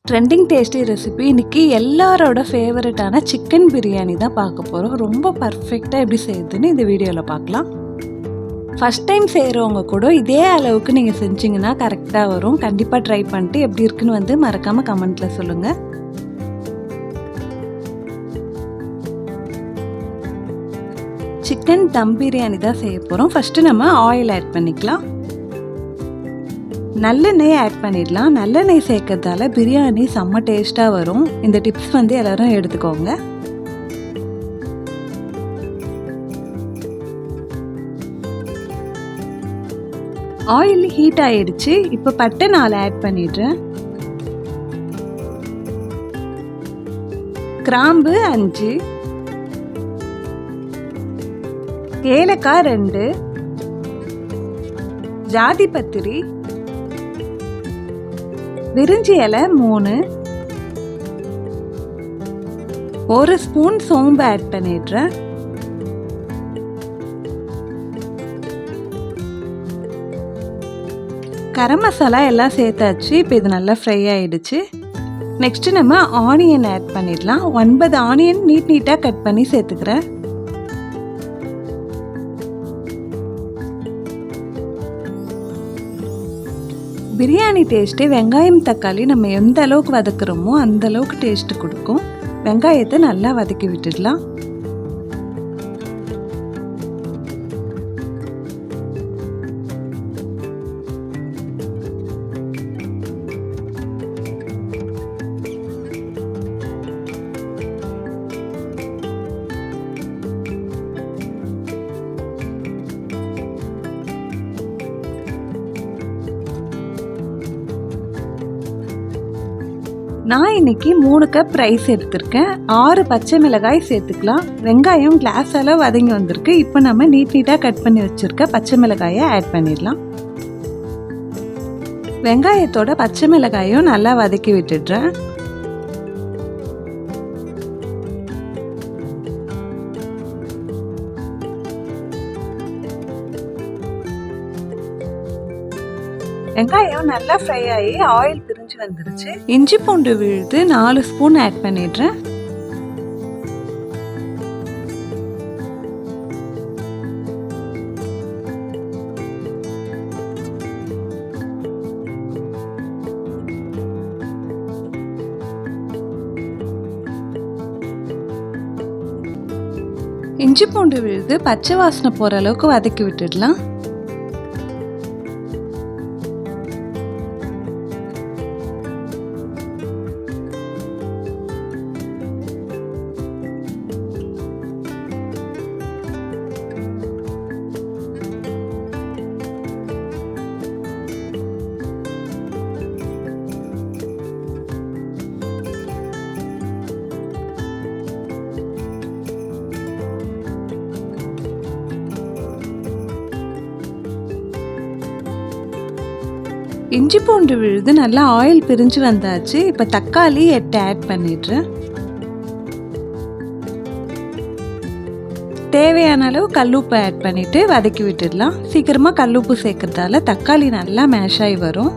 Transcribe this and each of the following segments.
Trending tasty recipe இன்றைக்கி எல்லாரோட ஃபேவரட்டான சிக்கன் பிரியாணி தான் பார்க்க போகிறோம். ரொம்ப பர்ஃபெக்டாக எப்படி செய்யுதுன்னு இந்த வீடியோவில் பார்க்கலாம். ஃபஸ்ட் டைம் செய்கிறவங்க கூட இதே அளவுக்கு நீங்கள் செஞ்சிங்கன்னா கரெக்டாக வரும். கண்டிப்பாக ட்ரை பண்ணிட்டு எப்படி இருக்குன்னு மறக்காமல் கமெண்ட்டில் சொல்லுங்கள். சிக்கன் தம் பிரியாணி தான் செய்ய போகிறோம். ஃபஸ்ட்டு நம்ம ஆயில் ஆட் பண்ணிக்கலாம். நல்லெண்ணெய் ஆட் பண்ணிடலாம். நல்லெண்ணெய் சேர்க்கறதால பிரியாணி செம்ம டேஸ்ட்டாக வரும். இந்த டிப்ஸ் எல்லோரும் எடுத்துக்கோங்க. ஆயில் ஹீட் ஆகிடுச்சு. இப்போ பட்டை 4 ஆட் பண்ணிடுறேன். கிராம்பு 5, ஏலக்காய் 2, ஜாதி பத்திரி, விரிஞ்சி இலை 3, 1 ஸ்பூன் சோம்பு ஆட் பண்ணிடுறேன். கரம் மசாலா எல்லாம் சேர்த்தாச்சு. இப்போ இது நல்லா ஃப்ரை ஆயிடுச்சு. நெக்ஸ்ட் நம்ம ஆனியன் ஆட் பண்ணிடலாம். 9 ஆனியன் நீட்டாக கட் பண்ணி சேர்த்துக்கிறேன். பிரியாணி டேஸ்ட்டு வெங்காயம் தக்காளி நம்ம எந்த அளவுக்கு வதக்குறோமோ அந்த அளவுக்கு டேஸ்ட்டு கொடுக்கும். வெங்காயத்தை நல்லா வதக்கி விட்டுடலாம். நான் இன்னைக்கு 3 கப் ரைஸ் எடுத்திருக்கேன். 6 பச்சை மிளகாய் சேர்த்துக்கலாம். வெங்காயம் கிளாஸால் வதங்கி வந்திருக்கு. இப்போ நம்ம நீட்டாக கட் பண்ணி வச்சுருக்க பச்சை மிளகாயை ஆட் பண்ணிடலாம். வெங்காயத்தோட பச்சை மிளகாயும் நல்லா வதக்கி விட்டுடுறேன். வெங்காயம் நல்லா ஃப்ரை ஆகி ஆயில் பிரிஞ்சு வந்துருச்சு. இஞ்சி பூண்டு விழுது 4 ஸ்பூன் ஆட் பண்ணிடுறேன். இஞ்சி பூண்டு விழுது பச்சை வாசனை போற அளவுக்கு வதக்கி விட்டுடலாம். இஞ்சி பூண்டு விழுது நல்லா ஆயில் பிரிஞ்சு வந்தாச்சு. இப்போ தக்காளி 8 ஆட் பண்ணிடுறேன். தேவையான அளவு கல்லுப்பு ஆட் பண்ணிட்டு வதக்கி விட்டுடலாம். சீக்கிரமாக கல்லுப்பு சேர்க்கறதால தக்காளி நல்லா மேஷ் ஆகி வரும்.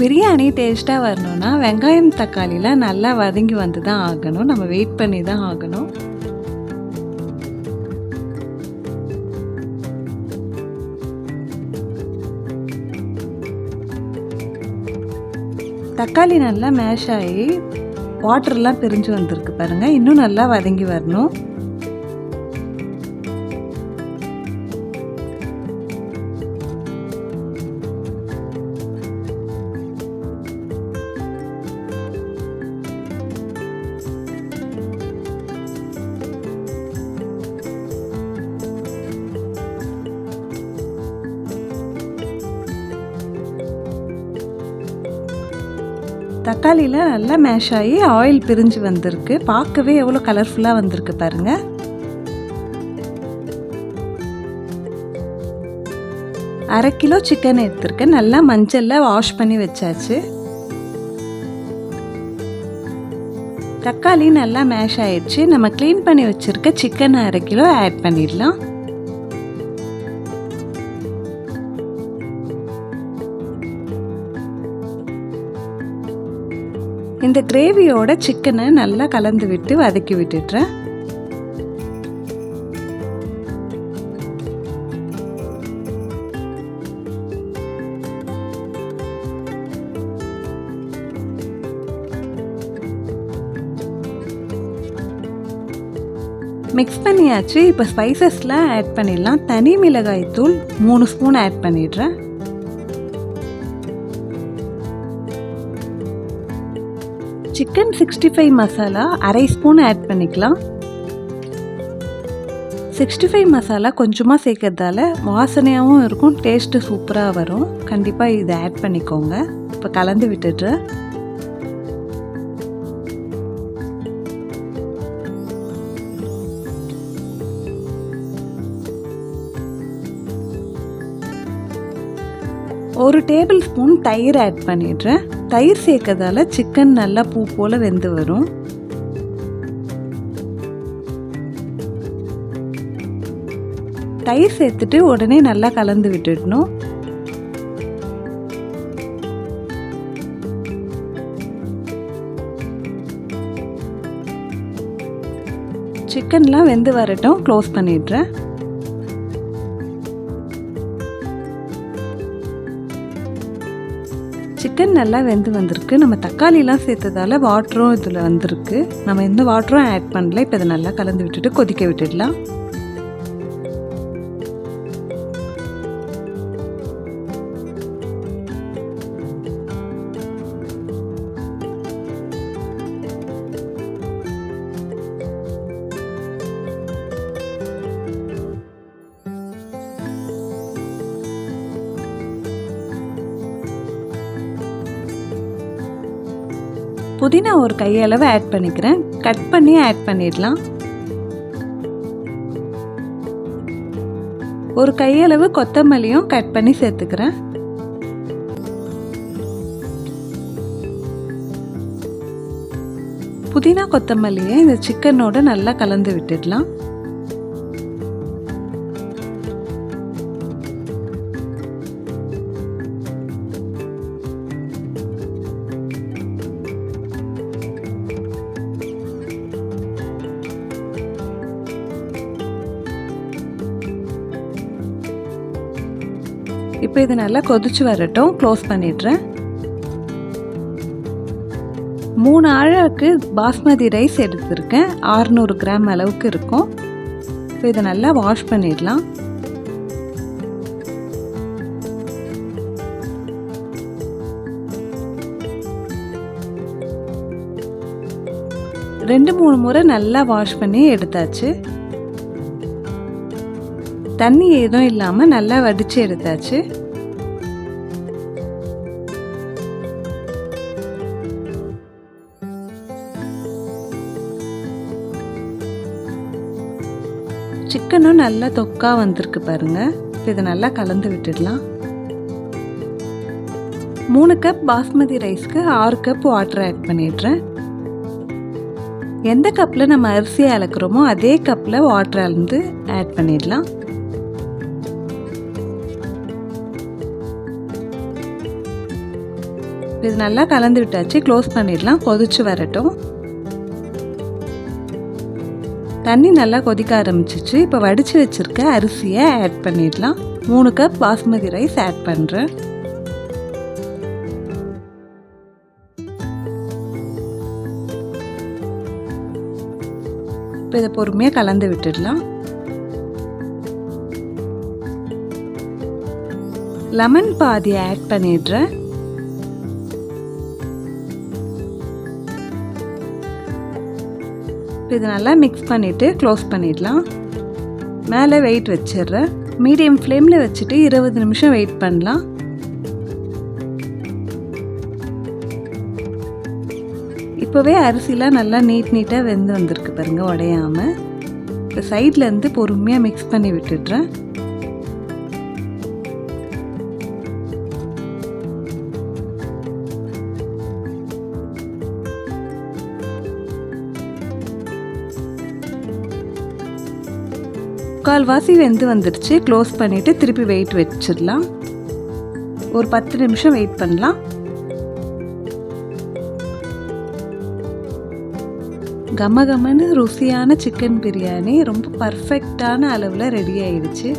பிரியாணி டேஸ்ட்டாக வரணும்னா வெங்காயம் தக்காளிலாம் நல்லா வதங்கி வந்து தான் ஆகணும். நம்ம வெயிட் பண்ணி தான் ஆகணும். தக்காளி நல்லா மேஷ் ஆகி வாட்டர்லாம் பிரிஞ்சு வந்திருக்கு பாருங்கள். இன்னும் நல்லா வதங்கி வரணும். தக்காளியில் நல்லா மேஷ் ஆகி ஆயில் பிரிஞ்சு வந்திருக்கு. பார்க்கவே எவ்வளோ கலர்ஃபுல்லாக வந்திருக்கு பாருங்கள். 1/2 கிலோ சிக்கன் எடுத்துருக்கேன். நல்லா மஞ்சளில் வாஷ் பண்ணி வச்சாச்சு. தக்காளி நல்லா மேஷ் ஆயிடுச்சு. நம்ம க்ளீன் பண்ணி வச்சுருக்க சிக்கன் 1/2 கிலோ ஆட் பண்ணிடலாம். இந்த கிரேவியோட சிக்கனை நல்லா கலந்து விட்டு வதக்கி விட்டுடுறேன். மிக்ஸ் பண்ணியாச்சு. இப்போ ஸ்பைசஸ்லாம் ஆட் பண்ணிடலாம். தனி மிளகாய் தூள் 3 ஸ்பூன் ஆட் பண்ணிடுறேன். சிக்கன் 65 மசாலா 1/2 ஸ்பூன் ஆட் பண்ணிக்கலாம். 65 மசாலா கொஞ்சமாக சேர்க்கறதால வாசனையாகவும் இருக்கும், டேஸ்ட்டு சூப்பராக வரும். கண்டிப்பாக இதை ஆட் பண்ணிக்கோங்க. இப்போ கலந்து விட்டுடுறேன். ஒரு டேபிள் ஸ்பூன் தயிர் ஆட் பண்ணிடுறேன். தயிர் சேர்க்கறதால சிக்கன் நல்லா பூ போல் வெந்து வரும். தயிர் சேர்த்துட்டு உடனே நல்லா கலந்து விட்டுடணும். சிக்கன்லாம் வெந்து வரட்டும். க்ளோஸ் பண்ணிடுறேன். சிக்கன் நல்லா வெந்து வந்திருக்கு. நம்ம தக்காளிலாம் சேர்த்ததால வாட்டரும் இதில் வந்திருக்கு. நம்ம எந்த வாட்டரும் ஆட் பண்ணல. இப்போ இதை நல்லா கலந்து விட்டுட்டு கொதிக்க விட்டுடலாம். புதினா ஒரு கையளவு ஆட் பண்ணிக்கிறேன். கட் பண்ணி ஆட் பண்ணிடலாம். ஒரு கையளவு கொத்தமல்லியும் கட் பண்ணி சேர்த்துக்கிறேன். புதினா கொத்தமல்லியை இந்த சிக்கனோட நல்லா கலந்து விட்டுடலாம். இப்போ இது நல்லா கொதிச்சு வரட்டும். க்ளோஸ் பண்ணிடுறேன். 3 ஆழாக்கு பாஸ்மதி ரைஸ் எடுத்திருக்கேன். 600 கிராம் அளவுக்கு இருக்கும். இப்போ இதை நல்லா வாஷ் பண்ணிடலாம். ரெண்டு 3 முறை நல்லா வாஷ் பண்ணி எடுத்தாச்சு. தண்ணி எதுவும் இல்லாமல் நல்லா வடித்து எடுத்தாச்சு. சிக்கனும் நல்லா தொக்கா வந்திருக்கு பாருங்க. இதை நல்லா கலந்து விட்டுடலாம். 3 கப் பாஸ்மதி ரைஸ்க்கு 6 கப் வாட்டர் ஆட் பண்ணிடுறேன். எந்த கப்பில் நம்ம அரிசியை அளக்குறோமோ அதே கப்பில் வாட்டர் அளந்து ஆட் பண்ணிடலாம். இது நல்லா கலந்து விட்டாச்சு. க்ளோஸ் பண்ணிடலாம். கொதிச்சு வரட்டும். தண்ணி நல்லா கொதிக்க ஆரம்பிச்சிச்சு. இப்போ வடித்து வச்சுருக்க அரிசியை ஆட் பண்ணிடலாம். 3 கப் பாஸ்மதி ரைஸ் ஆட் பண்ணுறேன். இப்போ இதை பொறுமையாக கலந்து விட்டுடலாம். லெமன் பாதி ஆட் பண்ணிடுறேன். இது நல்லா மிக்ஸ் பண்ணிவிட்டு க்ளோஸ் பண்ணிடலாம். மேலே வெயிட் வச்சிடுறேன். மீடியம் ஃப்ளேமில் வச்சுட்டு 20 நிமிஷம் வெயிட் பண்ணலாம். இப்போவே அரிசிலாம் நல்லா நீட்டாக வெந்து வந்திருக்கு பாருங்கள், உடையாமல். இப்போ சைட்லேருந்து பொறுமையாக மிக்ஸ் பண்ணி விட்டுடுறேன். முக்கால்வாசி வெந்து வந்துடுச்சு. க்ளோஸ் பண்ணிவிட்டு திருப்பி வெயிட் வச்சிடலாம். ஒரு 10 நிமிஷம் வெயிட் பண்ணலாம். கமகமன்னு ருசியான சிக்கன் பிரியாணி ரொம்ப பர்ஃபெக்டான அளவில் ரெடி ஆயிடுச்சு.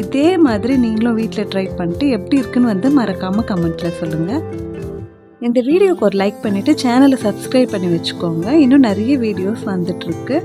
இதே மாதிரி நீங்களும் வீட்டில் ட்ரை பண்ணிட்டு எப்படி இருக்குன்னு வந்து மறக்காமல் கமெண்ட்டில் சொல்லுங்கள். இந்த வீடியோக்கு ஒரு லைக் பண்ணிவிட்டு சேனலை சப்ஸ்கிரைப் பண்ணி வச்சுக்கோங்க. இன்னும் நிறைய வீடியோஸ் வந்துட்டுருக்கு.